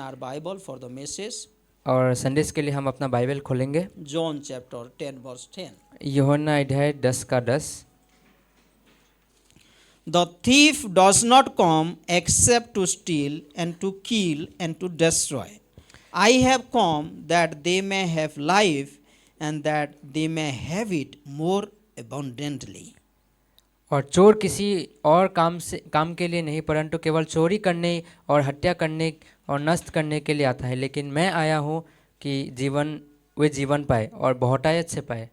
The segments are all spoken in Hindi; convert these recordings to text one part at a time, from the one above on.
our Bible for the message. और संदेश के लिए हम अपना बाइबल खोलेंगे। John chapter 10 verse 10. यूहन्ना अध्याय 10 का 10। The thief does not come except to steal and to kill and to destroy. I have come that they may have life and that they may have it more abundantly. और चोर किसी और काम के लिए नहीं, परंतु केवल चोरी करने और हत्या करने और नष्ट करने के लिए आता है। लेकिन मैं आया हूँ कि वे जीवन पाए और बहुतायत से पाए।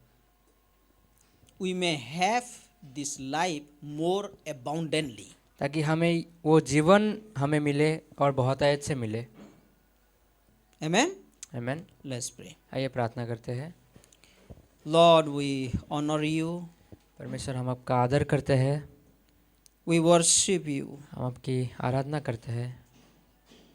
We may have this life more abundantly. ताकि हमें वो जीवन हमें मिले और बहुतायत से मिले। Amen. आमीन। Let's pray. आइए प्रार्थना करते हैं। Lord, we honor you. परमेश्वर, हम आपका आदर करते हैं, We worship you. हम आपकी आराधना करते हैं।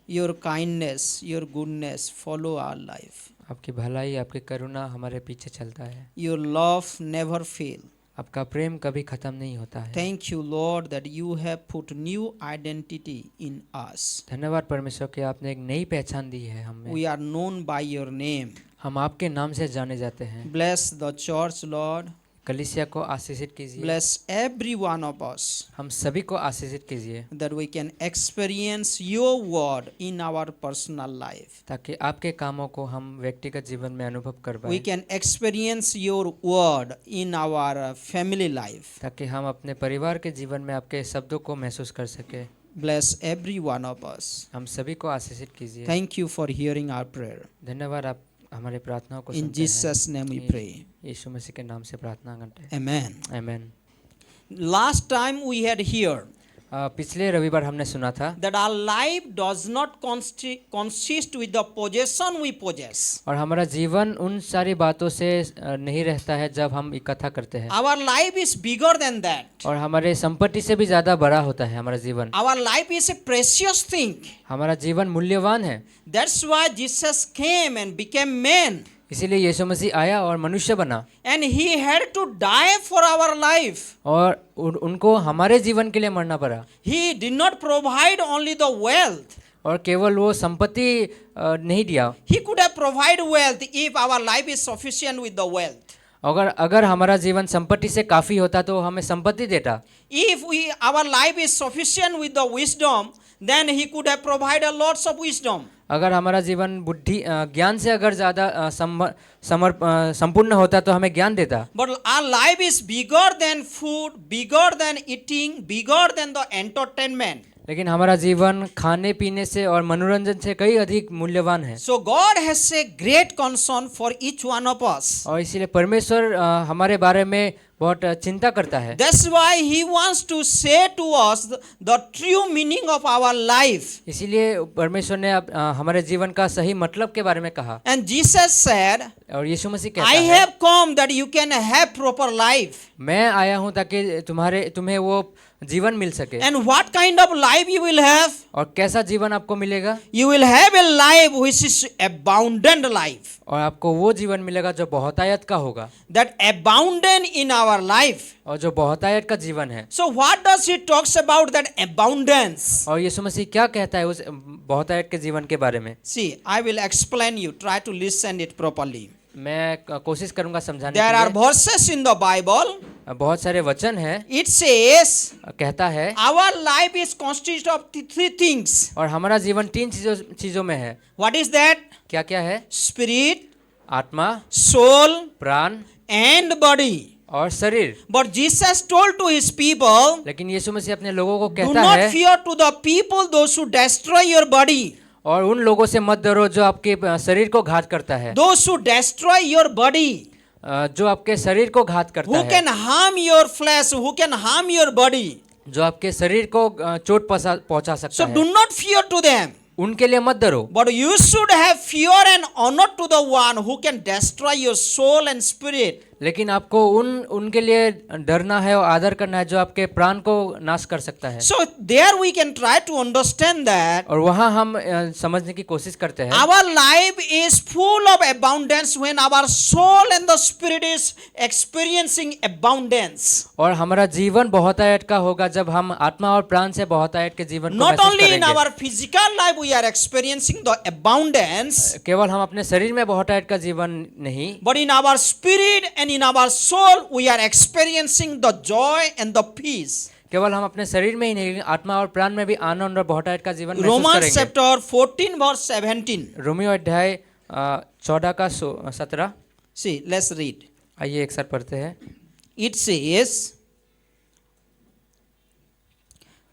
Your kindness, your goodness follow our life. आपकी भलाई, आपकी करुणा हमारे पीछे चलता है। Your love never fail. आपका प्रेम कभी खत्म नहीं होता है। Thank you, Lord, that you have put new identity in us. धन्यवाद परमेश्वर कि आपने एक नई पहचान दी है हमें। We are known by your name. हम आपके नाम से जाने जाते हैं। Bless the church, Lord. कलीसिया को आशीषित कीजिए। Bless every one of us, हम सभी को आशीषित कीजिए, that we can experience your word in our personal life. ताकि आपके कामों को हम व्यक्तिगत जीवन में अनुभव कर We पाए, can experience your word in our family life. ताकि हम अपने परिवार के जीवन में आपके शब्दों को महसूस कर सके। Bless every one of us. हम सभी को आशीषित कीजिए। Thank you for hearing our prayer. धन्यवाद, आप हमारे प्रार्थनाओं को In सुनते हैं। Jesus' name we pray. यीशु मसीह के नाम से प्रार्थना करते हैं। Amen. आमीन। Last time we had heard पिछले रविवार हमने सुना था that our life does not consist with the possession we possess. और हमारा जीवन उन सारी बातों से नहीं रहता है जब हम इकट्ठा करते हैं। Our life is bigger than that. और हमारे संपत्ति से भी ज़्यादा बड़ा होता है हमारा जीवन। Our life is a precious thing. हमारा जीवन मूल्यवान है। That's why Jesus came and became man. इसीलिए यीशु मसीह आया और मनुष्य बना, And he had to die for our life. और उनको हमारे जीवन के लिए मरना पड़ा। He did not provide only the wealth. और केवल वो संपत्ति नहीं दिया। He could have provided wealth if our life is sufficient with the wealth. अगर हमारा जीवन संपत्ति से काफ़ी होता तो हमें संपत्ति देता। If our life is sufficient with the wisdom, then he could have provided lots of wisdom. अगर हमारा जीवन बुद्धि ज्ञान से अगर ज़्यादा संपूर्ण होता तो हमें ज्ञान देता। But our life is bigger than food, bigger than eating, bigger than the entertainment. लेकिन हमारा जीवन खाने पीने से और मनोरंजन से कई अधिक मूल्यवान है। So God has a great concern for each one of us. और इसीलिए परमेश्वर हमारे बारे में बहुत चिंता करता है। That's why He wants to say to us the true meaning of our life. इसीलिए परमेश्वर ने हमारे जीवन का सही मतलब के बारे में कहा। And Jesus said, और यीशु मसीह कहता I है, have come that you can have proper life. मैं आया हूँ ताकि तुम्हें वो जीवन मिल सके। And what kind of life you will have? और कैसा जीवन आपको मिलेगा? You will have a life which is abundant life. और आपको वो जीवन मिलेगा जो बहुतायत का होगा। That abundant in our life. और जो बहुतायत का जीवन है। So what does He talks about that abundance? और यीशु मसीह क्या कहता है उस बहुतायत के जीवन के बारे में? See, I will explain you. Try to listen it properly. मैं कोशिश करूंगा समझाने There के are लिए। verses in the Bible. बहुत सारे वचन है, It says, कहता है our life is consist of three things. और हमारा जीवन तीन चीजों में है। What is that? क्या क्या है? Spirit, आत्मा, soul, प्राण and body. और शरीर। But Jesus told to His people, लेकिन यीशु मसीह अपने लोगों को do कहता not है, fear to the people those who destroy your body. और उन लोगों से मत डरो जो आपके शरीर को घात करता है, Those who destroy your body. जो आपके शरीर को घात करता Who है, can harm your flesh? Who can harm your body? जो आपके शरीर को चोट पहुंचा सकता So है, do not fear to them. उनके लिए मत डरो। But you should have fear and honor to the one who can destroy your soul and spirit. लेकिन आपको उनके लिए डरना है और आदर करना है जो आपके प्राण को नाश कर सकता है। So there we can try to understand that और वहाँ हम समझने की कोशिश करते हैं our life is full of abundance when our soul and the spirit is experiencing abundance. और हमारा जीवन बहुतायत का होगा जब हम आत्मा और प्राण से बहुतायत के जीवन को Not महसूस only in करेंगे। our physical life we are experiencing the abundance, केवल हम अपने शरीर में बहुतायत का जीवन नहीं, but in our spirit and in our soul we are experiencing the joy and the peace. केवल हम अपने शरीर में ही नहीं, आत्मा और प्राण में भी आनंद और बहुतायत का जीवन महसूस Romans करेंगे। chapter 14 verse 17. रोमियो अध्याय 14 का 17। See, let's read. आइए एक साथ पढ़ते हैं। It says,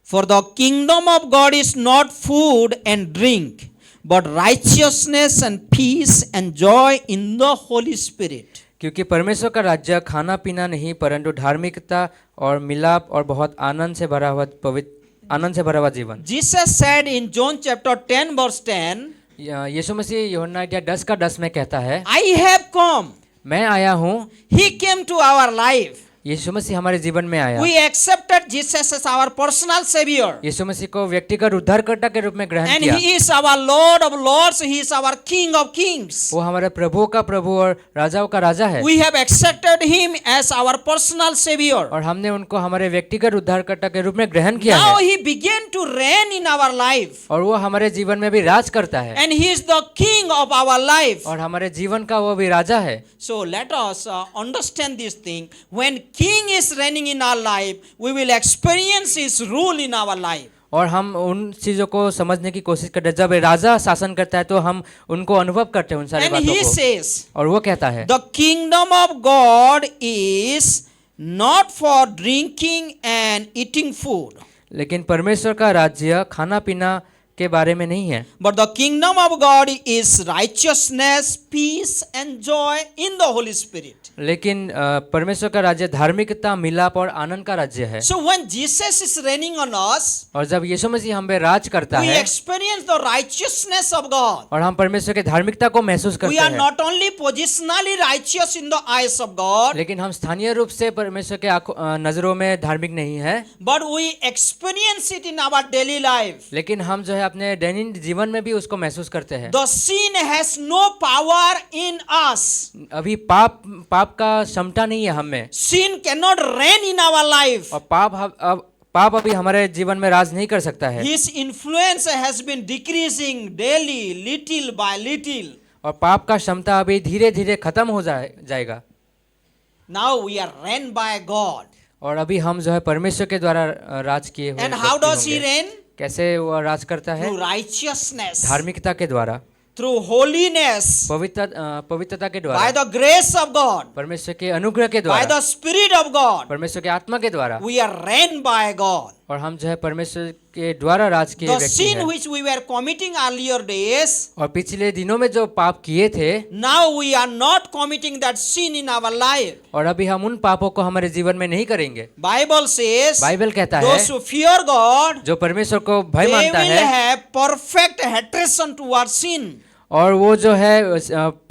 "For the kingdom of God is not food and drink, but righteousness and peace and joy in the Holy Spirit." क्योंकि परमेश्वर का राज्य खाना पीना नहीं परंतु धार्मिकता और मिलाप और बहुत आनंद से भरा हुआ जीवन। Jesus said in John chapter 10 verse 10, यीशु मसीह यूहन्ना अध्याय 10 का 10 में कहता है, "I have come." मैं आया हूँ। He came to our life. यीशु मसीह हमारे जीवन में आया। We accepted Jesus as our personal savior. यीशु मसीह को व्यक्तिगत उद्धारकर्ता के रूप में ग्रहण And किया। he is our Lord of Lords. He is our King of Kings. वो हमारे प्रभु का प्रभु और राजाओं का राजा है। We have accepted him as our personal savior. और हमने उनको हमारे व्यक्तिगत उद्धारकर्ता के रूप में ग्रहण किया Now है। he began to reign in our life. और वो हमारे जीवन में भी राज करता है। And he is the King of our life. और हमारे जीवन का वो भी राजा है। So let us understand this thing. When King is reigning in our life, we will experience his rule in our life. और हम उन चीजों को समझने की कोशिश करते हैं। जब राजा शासन करता है तो हम उनको अनुभव करते हैं उन सारी And बातों he को। says, और वो कहता है, the kingdom of God is not for drinking and eating food, लेकिन परमेश्वर का राज्य खाना पीना के बारे में नहीं है, but the kingdom of God is righteousness, peace and joy in the Holy Spirit. लेकिन परमेश्वर का राज्य धार्मिकता, मिलाप और आनंद का राज्य है। So when Jesus is reigning on us, और जब यीशु मसीह हम पे राज करता we है experience the righteousness of God. और हम परमेश्वर के धार्मिकता को महसूस We करते are हैं, not only positionally righteous in the eyes of God, लेकिन हम स्थानीय रूप से परमेश्वर के नजरों में धार्मिक नहीं है, but we experience it in our daily life. लेकिन हम जो है अपने दैनिक जीवन में भी उसको महसूस करते हैं। The sin has no power in us. अभी पाप का क्षमता नहीं है हम में, Sin cannot reign in our life. और पाप अभी हमारे जीवन में राज नहीं कर सकता है। His influence has been decreasing daily, little by little. और पाप का क्षमता अभी धीरे धीरे खत्म हो जाएगा। Now we are reigned by God. और अभी हम जो है परमेश्वर के द्वारा राज किए हुए And how व्यक्ति does he होंगे। reign? कैसे वो राज करता है? Through righteousness, धार्मिकता के द्वारा, through holiness, पवित्रता के by द्वारा, the grace of God, परमेश्वर के अनुग्रह के by द्वारा, the Spirit of God. परमेश्वर के आत्मा के द्वारा, We are reigned by God. और हम जो है परमेश्वर के द्वारा राज किए The व्यक्ति sin हैं। which we were committing earlier days, और पिछले दिनों में जो पाप किए थे, now we are not committing that sin in our life. और अभी हम उन पापों को हमारे जीवन में नहीं करेंगे। Bible says, बाइबल कहता है, those who fear God, जो परमेश्वर को भय they मानता will है have perfect hatred towards sin. और वो जो है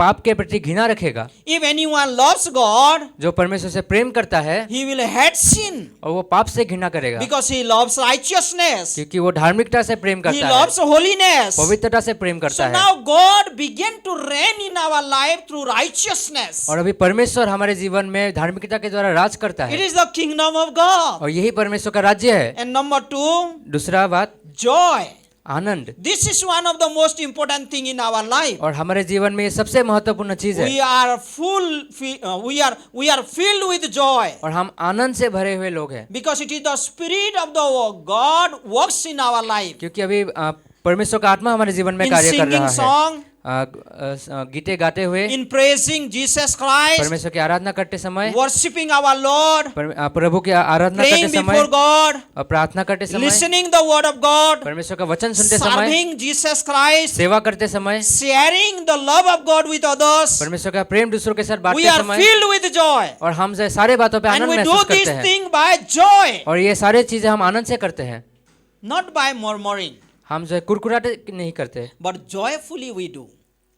पाप के प्रति घृणा रखेगा। If anyone loves God, जो परमेश्वर से प्रेम करता है he will hate sin और वो पाप से घृणा करेगा, because he loves righteousness. क्योंकि वो धार्मिकता से प्रेम He करता है, loves holiness. पवित्रता से प्रेम So करता है। now God began to reign in our life through righteousness. और अभी परमेश्वर हमारे जीवन में धार्मिकता के द्वारा राज करता It है, is the kingdom of God. और यही परमेश्वर का राज्य है। And number 2, दूसरा बात, joy. Anand. This is one of the most important thing in our life. और हमारे जीवन में ये सबसे महत्वपूर्ण चीज है। We are we are filled with joy और हम आनंद से भरे हुए लोग हैं, because it is the spirit of the God works in our life. क्योंकि अभी परमेश्वर का आत्मा हमारे जीवन में In कार्य कर singing रहा है। song, गीते गाते हुए, in praising Jesus Christ, परमेश्वर की आराधना करते समय, worshiping our Lord, प्रभु की आराधना करते praying समय, before God, और प्रार्थना करते समय, listening the word of God, परमेश्वर का वचन सुनते समय, serving Jesus Christ, सेवा करते समय, sharing the love of God with others. परमेश्वर का प्रेम दूसरों के साथ We बांटते are समय, filled with joy. और हम जो है सारे बातों पे And आनंद we do महसूस this करते हैं। thing by joy, और ये सारे चीजें हम आनंद से करते हैं, not by murmuring, हम जो है कुरकुराते नहीं करते, but joyfully we do.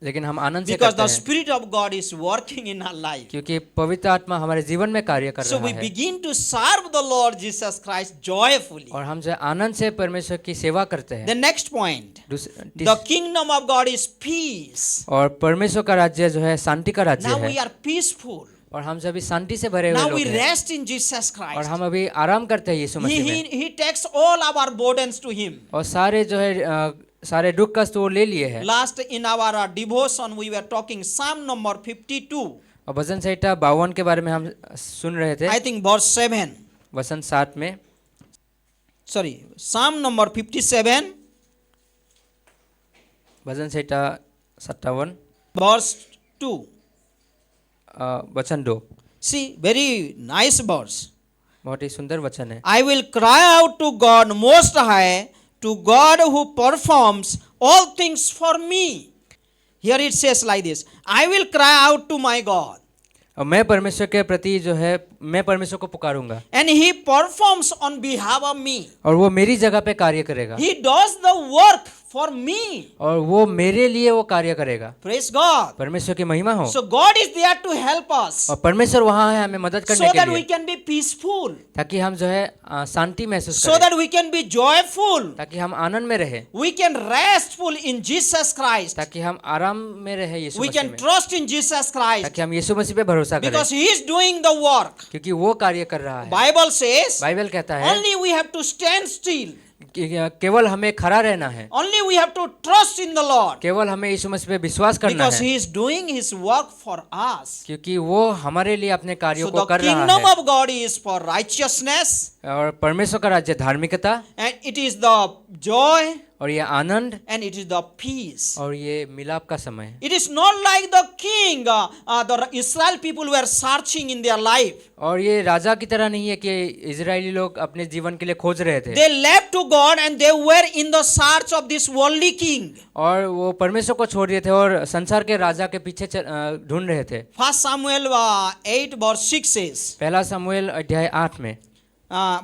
लेकिन हम आनंद से because करते the हैं Spirit of God is working in our life. क्योंकि पवित्र आत्मा हमारे जीवन में कार्य कर So रहा we है begin to serve the Lord Jesus Christ joyfully. और हम जो है आनंद से परमेश्वर की सेवा करते हैं The next point, the दूस- kingdom of God is peace. और परमेश्वर का राज्य जो है शांति का राज्य Now है we are peaceful. और हम सभी शांति से भरे हुए Now लोग we हैं rest in Jesus और Christ. हम अभी आराम करते हैं यीशु He, मसीह he, में he takes all our burdens to Him. और सारे जो है सारे दुख कष्ट वो ले लिए हैं Last in our devotion we were talking Psalm number 52. और भजन संहिता 52 के बारे में हम सुन रहे थे I think verse 7. वचन 7 में Sorry, Psalm number 57, भजन संहिता 57 verse 2. वचन 2 See, very nice verse. बहुत ही सुंदर वचन है I will cry out to God most high, to God who performs all things for me. Here it says like this, I will cry out to my God. और मैं परमेश्वर के प्रति जो है मैं परमेश्वर को पुकारूंगा And He performs on behalf of me. और वो मेरी जगह पे कार्य करेगा He does the work for me. और वो मेरे लिए वो कार्य करेगा Praise God. परमेश्वर की महिमा हो So God is there to help us और परमेश्वर वहाँ है हमें मदद करने so के that we लिए can be peaceful, ताकि हम जो है शांति महसूस so करें that we can be joyful, ताकि हम आनंद में रहे we can restful in Jesus Christ, ताकि हम आराम में रहे यीशु we मसीह can में trust in Jesus Christ ताकि हम यीशु मसीह पे भरोसा करें because He is doing the work. क्योंकि वो कार्य कर रहा है Bible says बाइबल कहता है only we have to stand still, कि केवल हमें खड़ा रहना है only we have to trust in the Lord केवल हमें यीशु मसीह पे विश्वास करना because है He is doing His work for us. क्योंकि वो हमारे लिए अपने कार्यों So को the कर रहा kingdom है of God is for righteousness, और परमेश्वर का राज्य धार्मिकता and it is the joy, और ये आनंद and it is the peace. और ये मिलाप का समय है It is not like the king, the Israel people were searching in their life. और ये राजा की तरह नहीं है कि इजरायली लोग अपने जीवन के लिए खोज रहे थे They left to God and they were in the search of this worldly king. और वो परमेश्वर को छोड़ दिए थे और संसार के राजा के पीछे ढूंढ रहे थे 1 Samuel 8 verse 6 says, पहला समूएल अध्याय 8 में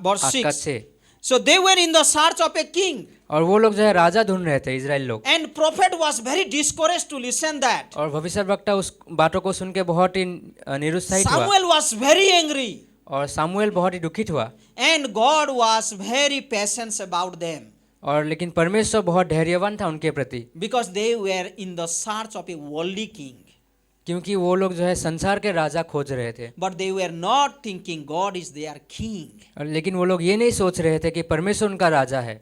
verse 8 का 6. 6 So they were in the search of a king, और वो लोग जो है राजा ढूंढ रहे थे इजराइल लोग and prophet was very discouraged to listen that. और भविष्यवक्ता उस बातों को सुन के बहुत ही निरुत्साहित हुआ Samuel was very angry, और सामुएल बहुत ही दुखित हुआ and God was very patient about them और लेकिन परमेश्वर बहुत धैर्यवान था उनके प्रति because they were in the search of a worldly king. क्योंकि वो लोग जो है संसार के राजा खोज रहे थे But they were not thinking God is their king. और लेकिन वो लोग ये नहीं सोच रहे थे कि परमेश्वर उनका राजा है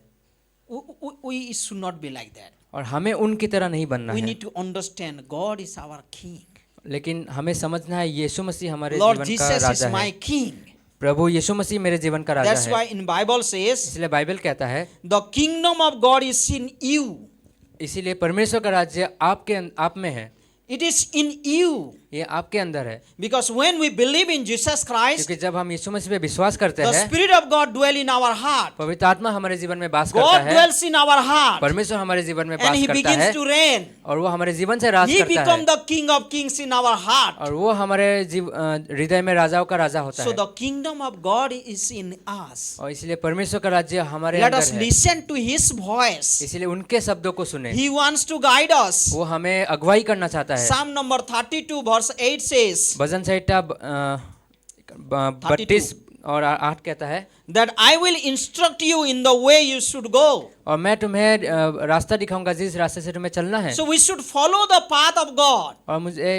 We should not be like that. और हमें उनकी तरह नहीं बनना We है need to understand God is our king. लेकिन हमें समझना है यीशु मसीह हमारे Lord जीवन का Jesus is राजा my है king. प्रभु यीशु मसीह मेरे जीवन का राजा That's है why in Bible says इसलिए बाइबल कहता है the kingdom of God is in you. इसीलिए परमेश्वर का राज्य आप में है It is in you. ये आपके अंदर है Because when we believe in Jesus Christ, क्योंकि जब हम यीशु मसीह पे विश्वास करते the हैं Spirit of God dwell in our heart. पवित्र आत्मा हमारे जीवन में वास करता God है dwells in our heart. परमेश्वर हमारे जीवन में And वास He करता begins है to reign. और वो हमारे जीवन से राज He करता becomes है the King of Kings in our heart. और वो हमारे हृदय में राजाओं का राजा होता So है the kingdom of God is in us. और इसलिए परमेश्वर का राज्य हमारे Let अंदर us है listen to His voice. इसलिए उनके शब्दों को सुने He wants to guide us. वो हमें अगुवाई करना चाहता है Psalm number 32 verse 8 says भजन संहिता 32 और 8 कहता है that I will instruct you in the way you should go. और मैं तुम्हें रास्ता दिखाऊंगा जिस रास्ते से तुम्हें चलना है So we should follow the path of God. और मुझे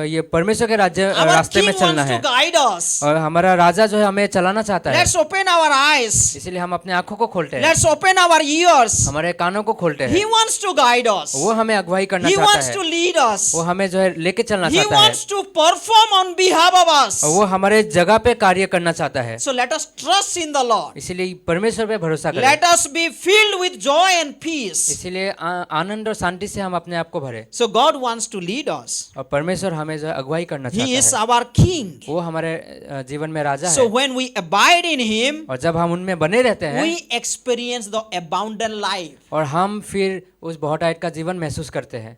ये परमेश्वर के राज्य Our रास्ते King में चलना wants है to guide us. और हमारा राजा जो है हमें चलाना चाहता है Let's open our eyes. इसीलिए हम अपने आंखों को खोलते हैं Let's open our ears. हमारे कानों को खोलते He हैं wants to guide us. वो हमें अगुवाई करना He चाहता wants to है lead us. वो हमें जो है लेके चलना He चाहता है wants to perform on behalf of us. और वो हमारे जगह पे कार्य करना चाहता है So let us trust in the Lord. इसीलिए परमेश्वर पे भरोसा करें Let us be filled with joy and peace. इसीलिए आनंद और शांति से हम अपने आप को भरे So God wants to lead us. और परमेश्वर हमें जो है अगुवाई करना He is चाहता है our King. वो हमारे जीवन में राजा So है when we abide in Him, और जब हम उनमें बने रहते हैं we experience the abundant life. और हम फिर उस बहुतायत का जीवन महसूस करते हैं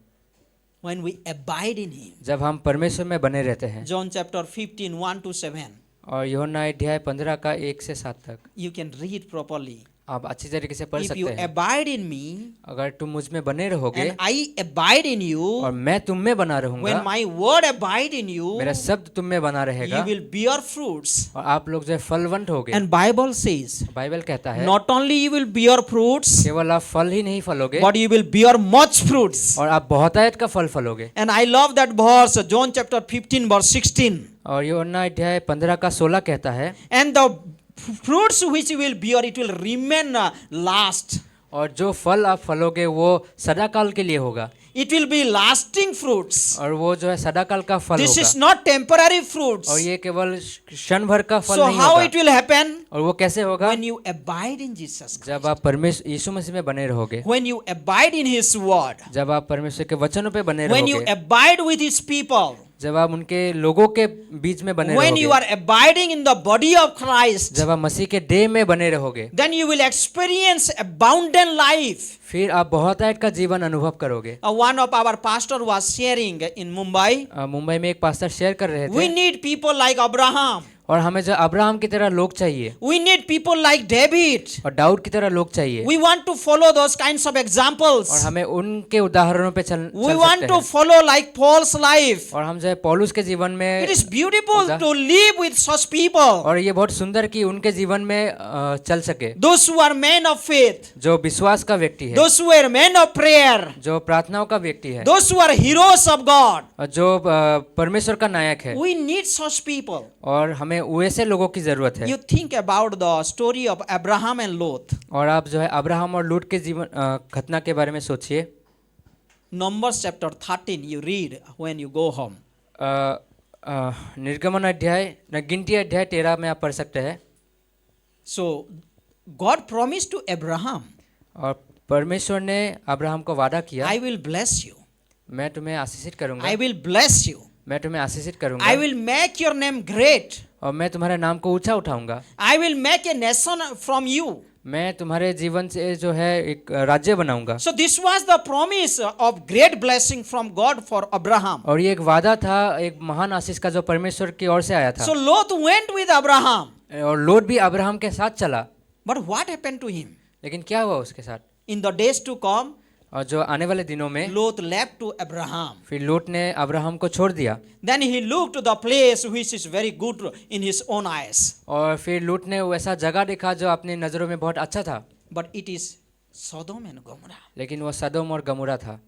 When we abide in Him. जब हम परमेश्वर में बने रहते हैं John chapter 15, 1 to 7. और यूहन्ना अध्याय 15 का 1 से 7 तक You can read properly. आप अच्छी तरीके से पढ़ if सकते you हैं। abide in me अगर तुम मुझ में बने रहोगे and I abide in you, और मैं तुम में बना रहूंगा, when my word abide in you, मेरा शब्द तुम में बना you रहेगा will bear fruits. और आप लोग जो है फलवंत होगे। And Bible says, बाइबल कहता है not only you will bear fruits, केवल आप फल ही नहीं फलोगे but you will bear much fruits. और आप बहुतायत का फल फलोगे। And I love that verse, John chapter 15 verse 16. और यूहन्ना अध्याय 15 का 16 कहता है, And the fruits which you will bear, it will remain last. और जो फल आप फलोगे वो सदाकाल के लिए होगा It will be lasting fruits. और वो जो है सदाकाल का फल This is होगा not temporary fruits. और ये केवल क्षण भर का फल So नहीं how होगा। it will happen? और वो कैसे होगा? When you abide in Jesus Christ. जब आप परमेश्वर यीशु मसीह में बने रहोगे, When you abide in His word. जब आप परमेश्वर के वचनों पे बने When you रहोगे, abide with His people. जब आप उनके लोगों के बीच में बने When you रहोगे, are abiding in the body of Christ. जब आप मसीह के देह में बने रहोगे, Then you will experience abundant life. फिर आप बहुतायत का जीवन अनुभव करोगे। One of our pastor was sharing in Mumbai. Mumbai में एक पास्टर शेयर कर रहे We थे need people like Abraham. और हमें जो अब्राहम की तरह लोग चाहिए We need people like David. और दाऊद की तरह लोग चाहिए We want to follow those kinds of और examples. हमें उनके उदाहरणों पे चल We want सकते to हैं। follow like Paul's life. और हम जो है पौलुस के जीवन में It is beautiful to live with such people. और ये बहुत सुंदर कि उनके जीवन में चल सके, Those who are men of faith. जो विश्वास का व्यक्ति है, Those who are men of prayer. जो प्रार्थनाओं का व्यक्ति है Those who are heroes of God. और जो परमेश्वर का नायक है। We need such people. और हमें वैसे लोगों की जरूरत है। You think about the story of Abraham and Lot. और आप जो है अब्राहम और लूत के जीवन घटना के बारे में सोचिए। Numbers chapter 13 you read when you go home. निर्गमन अध्याय गिनती अध्याय 13 में आप पढ़ सकते हैं। So God promised to Abraham, और परमेश्वर ने अब्राहम को वादा किया, I will bless you. मैं तुम्हें आशीषित करूंगा, I will bless you. मैं तुम्हें आशीषित करूंगा I will make your name great. और मैं तुम्हारे नाम को ऊंचा उठाऊंगा। I will make a nation from you. मैं तुम्हारे जीवन से जो है एक राज्य बनाऊंगा। So this was the promise of great blessing from God for Abraham. और ये एक वादा था, एक महान आशीष का जो परमेश्वर की ओर से आया था। So Lot went with Abraham. और लोट भी अब्राहम के साथ चला, But what happened to him? लेकिन क्या हुआ उसके साथ? In the days to come, और जो आने वाले दिनों में Lot left to Abraham. फिर लोट ने अब्राहम को छोड़ दिया Then he looked to the place which is very good in his own eyes. और फिर लोट ने वैसा जगह देखा जो अपनी नज़रों में बहुत अच्छा था, But it is Sodom and Gomorrah. लेकिन वो सदोम और गमोरा था।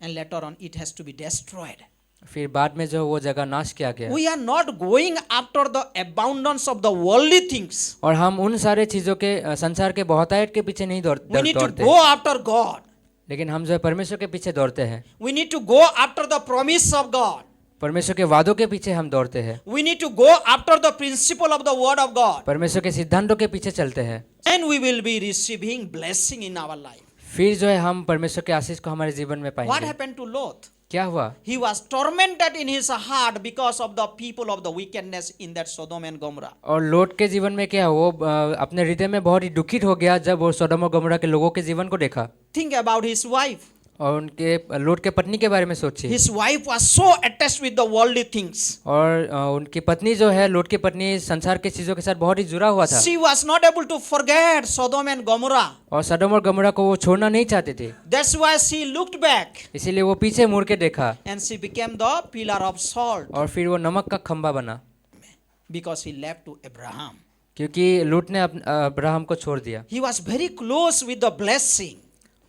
And later on it has to be destroyed. फिर बाद में जो वो जगह नाश किया गया। We are not going after the abundance of the worldly things. और हम उन सारे चीज़ों के संसार के बहुतायत के पीछे नहीं We need to दौड़ते, go after God. लेकिन हम जो है परमेश्वर के पीछे दौड़ते हैं। We need to go after the promise of God. परमेश्वर के वादों के पीछे हम दौड़ते हैं। We need to go after the principle of the word of God. परमेश्वर के सिद्धांतों के पीछे चलते हैं। And we will be receiving blessing in our life. फिर जो है हम परमेश्वर के आशीष को हमारे जीवन में What पाएंगे। happened to Lot? क्या हुआ? He was tormented in his heart because of the people of the wickedness in that Sodom and Gomorrah. और लोट के जीवन में क्या, वो अपने हृदय में बहुत ही दुखित हो गया जब वो सोडोम और गमोरा के लोगों के जीवन को देखा। Think about his wife. और उनके लोट के पत्नी के बारे में सोचिए। His wife was so attached with the worldly things. और उनकी पत्नी जो है, लोट की पत्नी संसार के चीजों के साथ बहुत ही जुड़ा हुआ था। She was not able to forget Sodom and Gomorrah. और सदोम और गमोरा को वो छोड़ना नहीं चाहते थे, That's why she looked back इसीलिए वो पीछे मुड़ के देखा and she became the pillar of salt और फिर वो नमक का खंबा बना, because he left to Abraham. क्योंकि लूट ने अब्राहम को छोड़ दिया। He was very close with the blessing.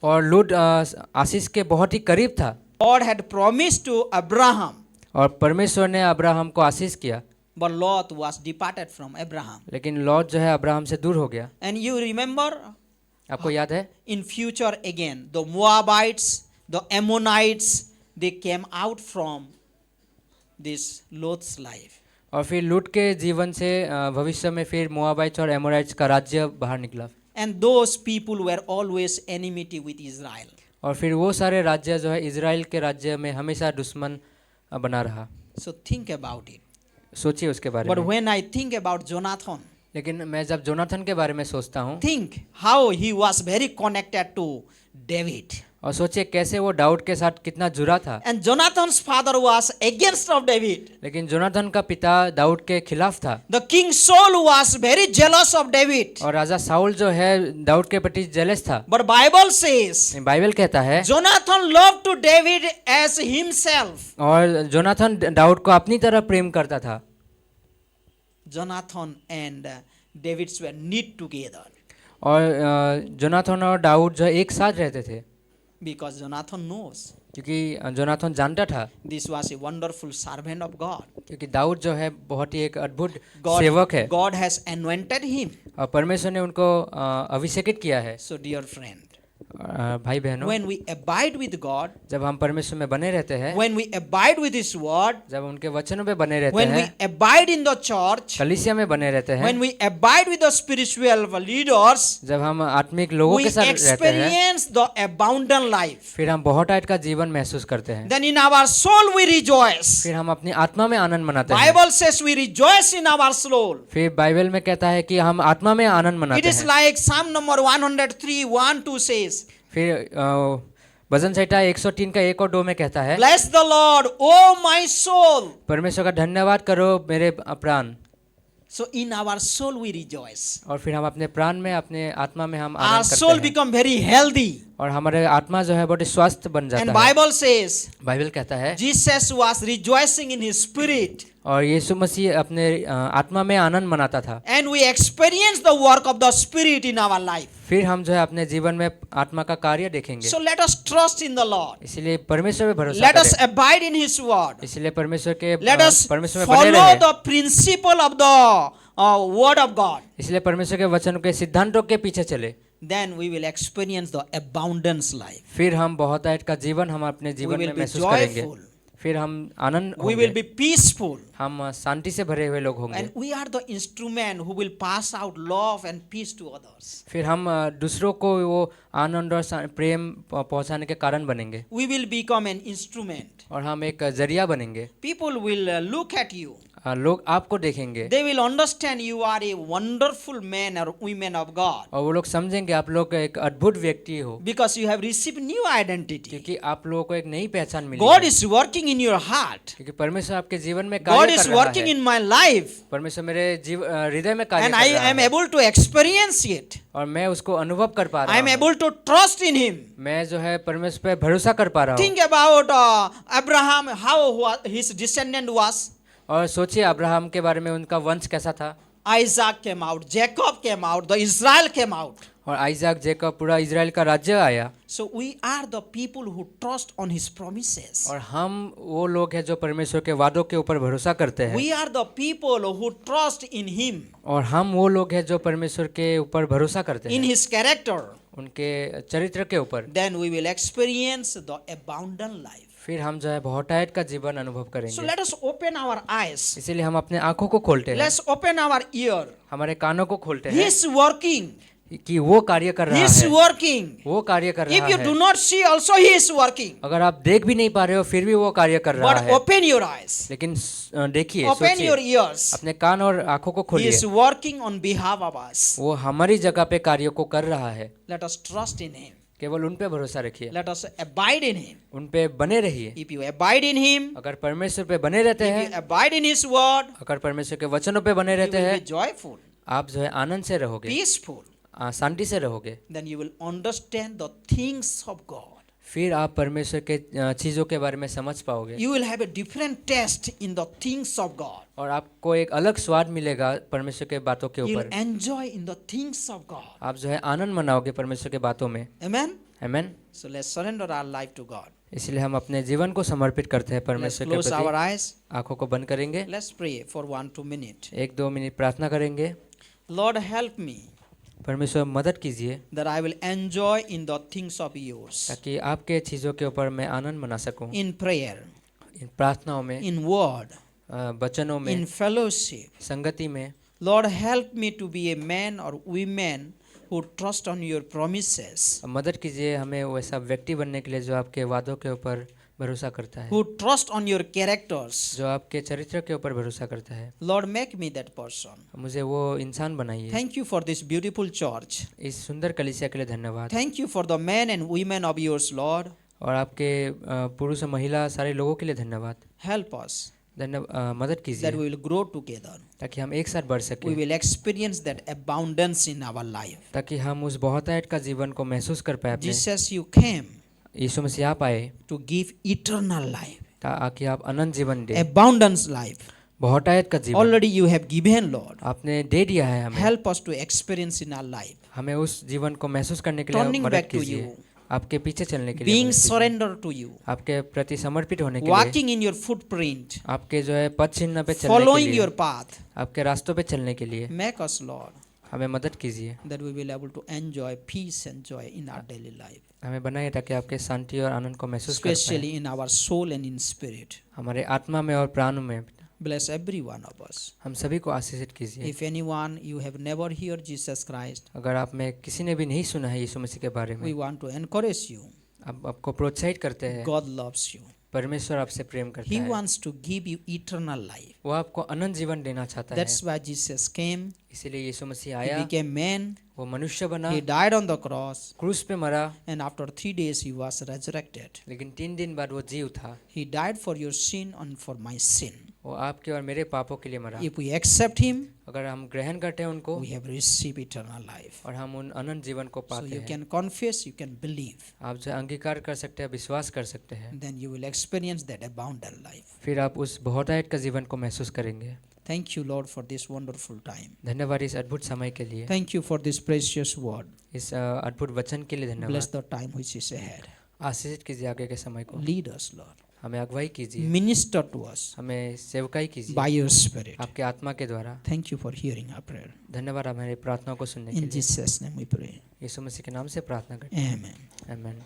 और लूट आशीष के बहुत ही करीब था। God had promised to Abraham, और परमेश्वर ने अब्राहम को आशीष किया, but Lot was departed from Abraham. लेकिन लॉट जो है अब्राहम से दूर हो गया। And you remember, आपको याद है? in future again, the Moabites, the Ammonites, they came out from this Lot's life. और फिर लूट के जीवन से भविष्य में फिर मोआबाइट्स और एमोराइट्स का राज्य बाहर निकला। And those people were always enmity with Israel. और फिर वो सारे राज्य जो है इजराइल के राज्य में हमेशा दुश्मन बना रहा। So think about it. सोचिए उसके बारे But में। when I think about Jonathan, लेकिन मैं जब जोनाथन के बारे में सोचता हूँ, think how he was very connected to David. और सोचिए कैसे वो दाऊद के साथ कितना जुड़ा था। And Jonathan's father was against of David. लेकिन जोनाथन का पिता दाऊद के खिलाफ था। The king Saul was very jealous of David. और राजा साउल जो है दाऊद के प्रति जेलस था। But Bible says बाइबल कहता है Jonathan loved to David as himself. और जोनाथन दाऊद को अपनी तरह प्रेम करता था। Jonathan and David were knit together और जोनाथन और दाऊद जो एक साथ रहते थे, because Jonathan knows क्योंकि जोनाथन जानता था this was a wonderful servant of God. क्योंकि दाऊद जो है बहुत ही एक अद्भुत God, सेवक है God has anointed him. और परमेश्वर ने उनको अभिषेकित किया है। So dear friend, भाई बहनों, when we abide with God, जब हम परमेश्वर में बने रहते हैं, when we abide with His word, जब उनके वचनों पे बने रहते when we हैं, abide in the church, कलीसिया में बने रहते हैं, when we abide with the spiritual leaders, जब हम आत्मिक लोगों we के साथ रहते हैं, experience the abundant life. फिर हम बहुत टाइट का जीवन महसूस करते हैं। Then in our soul we rejoice. फिर हम अपनी आत्मा में आनंद मनाते हैं। Bible says we rejoice in our soul. फिर बाइबल में कहता है कि हम आत्मा में आनंद It मनाते is हैं। like Psalm number 103:1-2 says, फिर भजन संहिता 103 का 1 और 2 में कहता है, Bless the Lord, O my soul. परमेश्वर का धन्यवाद करो मेरे प्राण। So in our soul we rejoice. और फिर हम अपने प्राण में, अपने आत्मा में हम Our आनंद soul करते हैं become very healthy. और हमारे आत्मा जो है बहुत ही स्वस्थ बन And जाता है। Bible says बाइबल कहता है Jesus was rejoicing in his spirit. और यीशु मसीह अपने आत्मा में आनंद मनाता था। And we experience the work of the spirit in our life. फिर हम जो है अपने जीवन में आत्मा का कार्य देखेंगे। So let us trust in the Lord. इसलिए परमेश्वर पे भरोसा Let us करें। abide in his word. इसलिए परमेश्वर के Let us परमेश्वर में बने follow रहें। the principle of the word of God. इसलिए परमेश्वर के वचन के सिद्धांतों के पीछे चले। Then we will experience the abundance life. फिर हम बहुत आयत का जीवन हम अपने We जीवन में will be महसूस करेंगे। joyful. फिर हम आनंद We होंगे। will be peaceful. हम शांति से भरे हुए लोग होंगे। And we are the instrument who will pass out love and peace to others. फिर हम दूसरों को वो आनंद और प्रेम पहुंचाने के कारण बनेंगे We will become an instrument. और हम एक जरिया बनेंगे। People will look at you. लोग आपको देखेंगे They will understand you are a wonderful man or woman of God. और वो लोग समझेंगे आप लोग एक अद्भुत व्यक्ति हो, Because you have received new identity. क्योंकि आप लोगों को एक नई पहचान मिली God है। is working in your heart. क्योंकि परमेश्वर आपके जीवन में God कार्य is कर रहा working है। in my life. परमेश्वर मेरे हृदय में कार्य And कर I रहा am है able to experience it. और मैं उसको अनुभव कर पा I रहा am हूँ। able to trust in Him. मैं जो है परमेश्वर पे भरोसा कर पा रहा हूँ। Think about Abraham, how his descendant was. और सोचिए अब्राहम के बारे में, उनका वंश कैसा था। Isaac came out, Jacob came out, the Israel came out. और आइजाक, जेकब, पूरा इजराइल का राज्य आया। So we are the people who trust on His promises. और हम वो लोग हैं जो परमेश्वर के वादों के ऊपर भरोसा करते हैं। We are the people who trust in Him, और हम वो लोग हैं जो परमेश्वर के ऊपर भरोसा करते in हैं, His character. उनके चरित्र के ऊपर। Then we will experience the abundant life. फिर हम जो है बहुतायत का जीवन अनुभव So करेंगे। let us open our eyes. इसीलिए हम अपने आंखों को खोलते हैं, Let's open our ear. हमारे कानों को खोलते He हैं is working. कि वो कार्य कर He रहा is है, working. वो कार्य कर If रहा you do है। not see, also He is working. अगर आप देख भी नहीं पा रहे हो फिर भी वो कार्य कर रहा But है। open your eyes. लेकिन देखिए, Open your सोचिए, ears. अपने कान और आंखों को He खोलिए। is working on behalf of us. वो हमारी जगह पे कार्य को कर रहा है। Let us trust in Him. केवल उन पे भरोसा रखिए, Let us abide in Him. उन पे बने रहिए। If you abide in Him, अगर परमेश्वर पे बने रहते if हैं, you abide in His word, अगर परमेश्वर के वचनों पे बने you रहते will हैं, be joyful, आप जो है आनंद से रहोगे, peaceful. शांति से रहोगे। Then you will understand the things of God. फिर आप परमेश्वर के चीज़ों के बारे में समझ पाओगे You will have a different taste in the things of God. और आपको एक अलग स्वाद मिलेगा परमेश्वर के बातों के You will ऊपर। enjoy in the things of God. आप जो है आनंद मनाओगे परमेश्वर के बातों में। Amen. आमीन। So let's surrender our life to God. इसलिए हम अपने जीवन को समर्पित करते हैं Let's परमेश्वर के close our प्रति। eyes. आंखों को बंद करेंगे, Let's pray for 1-2 minutes. 1-2 minute प्रार्थना करेंगे। Lord, help me परमेश्वर मदद कीजिए that I will enjoy in the things of yours. ताकि आपके चीज़ों के ऊपर मैं आनंद मना सकूं। In prayer, इन प्रार्थनाओं में, in word, वचनों में, in fellowship. संगति में। Lord, help me to be a man or woman who trust on your promises. मदद कीजिए हमें वैसा व्यक्ति बनने के लिए जो आपके वादों के ऊपर भरोसा करता है, who trust on your characters. जो आपके चरित्र के ऊपर भरोसा करता है। Lord, make me that person. मुझे वो इंसान बनाइए। Thank you for this beautiful church. इस सुंदर कलीसिया के लिए धन्यवाद। Thank you for the men and women of yours, Lord. और आपके पुरुष और महिला सारे लोगों के लिए धन्यवाद। Help us मदद that कीजिए we will grow together. ताकि हम एक साथ बढ़ We सकें, will experience that abundance in our life. ताकि हम उस बहुतायत का जीवन को महसूस कर पाए। अपने Jesus, you came यीशु मसीह आप आए to give eternal life, ताकि आप अनंत जीवन दे, abundance life. बहुतायत का जीवन Already you have given, Lord. आपने दे दिया है हमें। Help us to experience in our life. हमें उस जीवन को महसूस करने के लिए Turning मदद back to कीजिए, you. आपके पीछे चलने के लिए Being मदद कीजिए, surrendered to you. आपके प्रति समर्पित होने के लिए, Walking in your footprint. आपके जो है पद चिन्ह पे चलने के Following लिए, your path. आपके रास्तों पे चलने के लिए Make us, Lord, हमें मदद कीजिए। that we will able to enjoy peace and joy in our daily life, हमें बनाइए ताकि आपके शांति और आनंद को महसूस कर पाएं, especially in our soul and in spirit. हमारे आत्मा में और प्राणों में। Bless every one of us. हम सभी को आशीषित कीजिए। If anyone you have never heard Jesus Christ, अगर आप में किसी ने भी नहीं सुना है यीशु मसीह के बारे में, we want to encourage you. अब आपको प्रोत्साहित करते हैं। God loves you. परमेश्वर आपसे प्रेम He करता है, wants to give you eternal life. वो आपको अनंत जीवन देना चाहता है। That's why Jesus came. इसीलिए यीशु मसीह He आया, became man. वो मनुष्य बना, He died on the cross. क्रूस पे मरा, And after 3 days he was resurrected. लेकिन 3 दिन बाद वो जी उठा। He died for your sin and for my sin. वो आपके और मेरे पापों के लिए मरा। If we accept him, अगर हम ग्रहण करते हैं उनको we have received eternal life. और हम उन अनंत जीवन को So पाते you हैं, can confess, you can believe. आप जो अंगीकार कर सकते हैं, विश्वास कर सकते हैं, Then you will experience that abundant life. फिर आप उस बहुतायत का जीवन को महसूस करेंगे। Thank you, Lord, for this wonderful time. धन्यवाद इस अद्भुत समय के लिए, Thank you for this precious word. इस अद्भुत वचन के लिए Bless धन्यवाद। the time which is ahead. आशीषित कीजिए आगे के समय को, Lead us, Lord. हमें अगुवाई कीजिए, Minister to us हमें सेवकाई कीजिए by your Spirit. आपके आत्मा के द्वारा। Thank you for hearing our prayer. धन्यवाद हमारे प्रार्थना को सुनने के In लिए। Jesus' name we pray. यीशु मसीह के नाम से प्रार्थना करते हैं, Amen. आमीन।